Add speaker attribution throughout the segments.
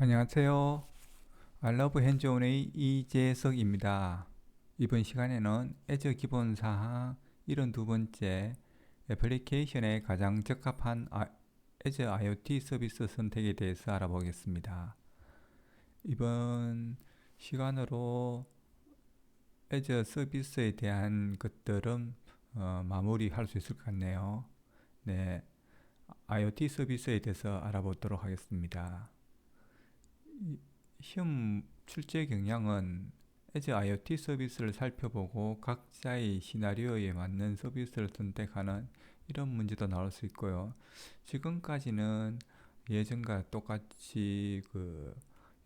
Speaker 1: 안녕하세요. 알러브 핸즈온의 이재석입니다. 이번 시간에는 애저 기본사항 72번째 애플리케이션에 가장 적합한 애저 IoT 서비스 선택에 대해서 알아보겠습니다. 이번 시간으로 애저 서비스에 대한 것들은 마무리할 수 있을 것 같네요. 네, IoT 서비스에 대해서 알아보도록 하겠습니다. 시험 출제 경향은 애저 IoT 서비스를 살펴보고 각자의 시나리오에 맞는 서비스를 선택하는 이런 문제도 나올 수 있고요. 지금까지는 예전과 똑같이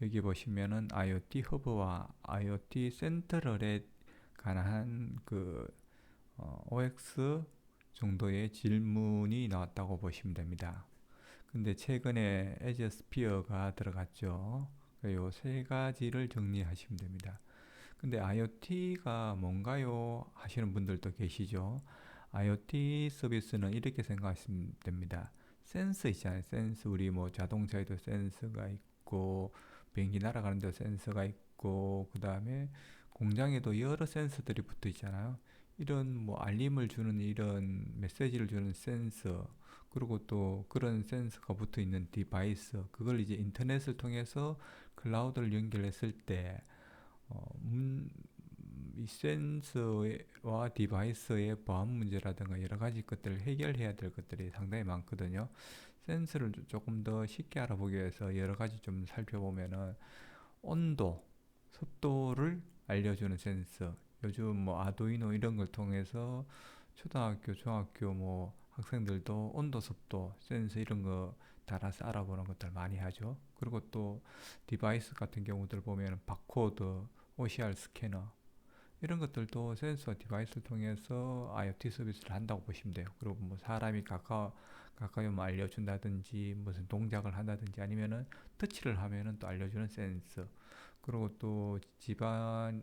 Speaker 1: 여기 보시면은 IoT 허브와 IoT 센트럴에 관한 OX 정도의 질문이 나왔다고 보시면 됩니다. 근데 최근에 애저 스피어가 들어갔죠. 요 세 가지를 정리하시면 됩니다. 근데 IoT가 뭔가요? 하시는 분들도 계시죠. IoT 서비스는 이렇게 생각하시면 됩니다. 센서 있잖아요. 센서 우리 뭐 자동차에도 센서가 있고 비행기 날아가는 데 센서가 있고 그 다음에 공장에도 여러 센서들이 붙어 있잖아요. 이런 뭐 알림을 주는 이런 메시지를 주는 센서 그리고 또 그런 센서가 붙어 있는 디바이스 그걸 이제 인터넷을 통해서 클라우드를 연결했을 때 이 센서와 디바이스의 보안 문제라든가 여러 가지 것들을 해결해야 될 것들이 상당히 많거든요. 센서를 조금 더 쉽게 알아보기 위해서 여러 가지 좀 살펴보면은 온도, 습도를 알려주는 센서. 요즘 뭐 아두이노 이런 걸 통해서 초등학교, 중학교 뭐 학생들도 온도, 습도, 센서 이런 거 달아서 알아보는 것들 많이 하죠. 그리고 또 디바이스 같은 경우들 보면 바코드, OCR 스캐너 이런 것들도 센서 디바이스를 통해서 IoT 서비스를 한다고 보시면 돼요. 그리고 뭐 사람이 가까이 오면 알려준다든지 무슨 동작을 한다든지 아니면은 터치를 하면은 또 알려주는 센서. 그리고 또 집안에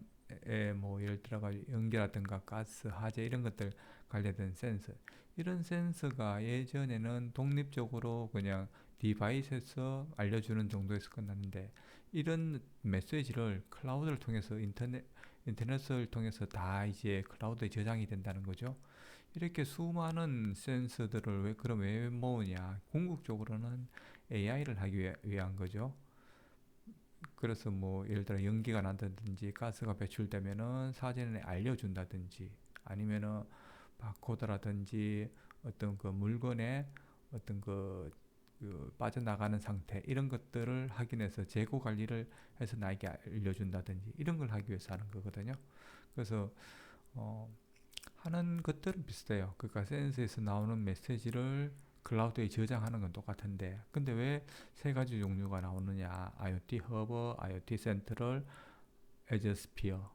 Speaker 1: 뭐 예를 들어가 연기라든가 가스, 화재 이런 것들 관련된 센서. 이런 센서가 예전에는 독립적으로 그냥 디바이스에서 알려주는 정도에서 끝났는데 이런 메시지를 클라우드를 통해서 인터넷을 통해서 다 이제 클라우드에 저장이 된다는 거죠. 이렇게 수많은 센서들을 왜 모으냐? 궁극적으로는 AI를 하기 위한 거죠. 그래서 뭐 예를 들어 연기가 난다든지 가스가 배출되면은 사전에 알려준다든지 아니면은 바코드라든지 어떤 그 물건의 어떤 빠져나가는 상태 이런 것들을 확인해서 재고 관리를 해서 나에게 알려준다든지 이런 걸 하기 위해서 하는 거거든요. 그래서 어, 하는 것들은 비슷해요. 그러니까 센서에서 나오는 메시지를 클라우드에 저장하는 건 똑같은데 근데 왜 세 가지 종류가 나오느냐 IoT 허브, IoT 센트럴, 에저 스피어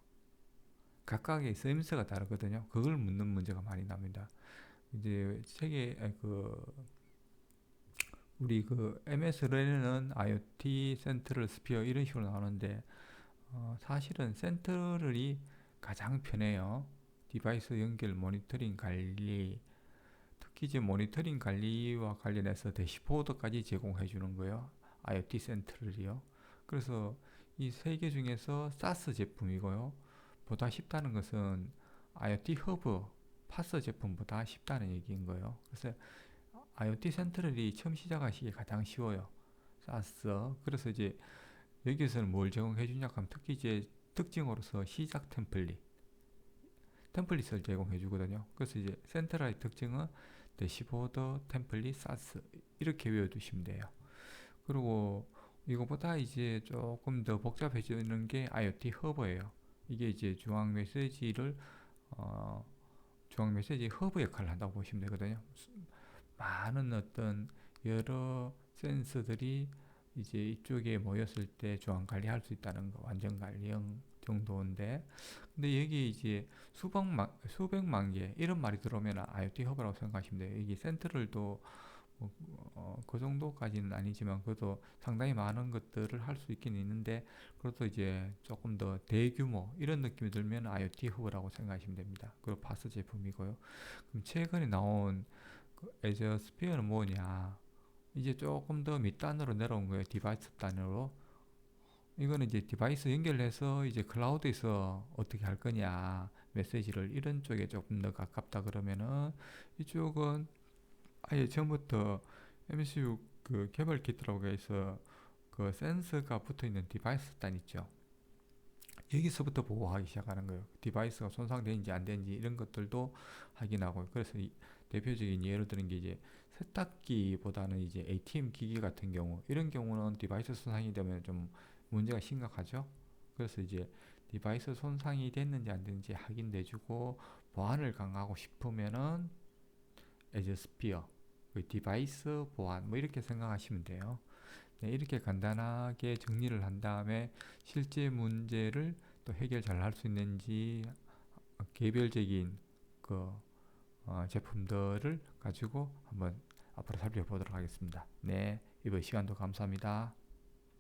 Speaker 1: 각각의 쓰임새가 다르거든요. 그걸 묻는 문제가 많이 납니다. 이제 세계 우리 MS 랜에는 IoT 센트럴 스피어 이런 식으로 나오는데 사실은 센트럴이 가장 편해요. 디바이스 연결, 모니터링 관리, 특히 이제 모니터링 관리와 관련해서 대시보드까지 제공해 주는 거예요. IoT 센트럴이요. 그래서 이 세 개 중에서 사스 제품이고요. 보다 쉽다는 것은 IoT 허브, 파스 제품보다 쉽다는 얘기인 거예요. 그래서 IoT 센트럴이 처음 시작하시기 가장 쉬워요. 사스. 그래서 이제 여기서는 뭘 제공해 주냐 하면 특히 이제 특징으로서 시작 템플릿을 제공해 주거든요. 그래서 이제 센트럴의 특징은 대시보드, 템플릿, 사스 이렇게 외워두시면 돼요. 그리고 이거보다 이제 조금 더 복잡해지는 게 IoT 허브예요. 이게 이제 어, 중앙 메시지 허브 역할을 한다고 보시면 되거든요. 많은 어떤 여러 센서들이 이제 이쪽에 모였을 때 중앙 관리할 수 있다는 거, 완전 관리형 정도인데, 근데 여기 이제 수백만 개 이런 말이 들어오면 IoT 허브라고 생각하시면 돼요. 여기 센트럴도 그 정도까지는 아니지만 그래도 상당히 많은 것들을 할 수 있긴 있는데 그래도 이제 조금 더 대규모 이런 느낌이 들면 IoT 허브라고 생각하시면 됩니다. 그리고 파스 제품이고요. 그럼 최근에 나온 에저 스피어는 뭐냐? 이제 조금 더 밑단으로 내려온 거예요. 디바이스 단으로. 이거는 이제 디바이스 연결해서 이제 클라우드에서 어떻게 할 거냐, 메시지를 이런 쪽에 조금 더 가깝다 그러면은, 이쪽은 아예 처음부터 MCU 그 개발 키트라고 해서 그 센서가 붙어 있는 디바이스 단 있죠. 여기서부터 보호하기 시작하는 거예요. 디바이스가 손상되는지 안 되는지 이런 것들도 확인하고. 그래서 대표적인 예를 드는 게 이제 세탁기보다는 이제 ATM 기기 같은 경우, 이런 경우는 디바이스 손상이 되면 좀 문제가 심각하죠. 그래서 이제 디바이스 손상이 됐는지 안 됐는지 확인돼주고, 보안을 강화하고 싶으면은 에즈 스피어, 그 디바이스 보안 뭐 이렇게 생각하시면 돼요. 네, 이렇게 간단하게 정리를 한 다음에 실제 문제를 또 해결 잘 할 수 있는지, 개별적인 그 제품들을 가지고 한번 앞으로 살펴보도록 하겠습니다. 네, 이번 시간도 감사합니다.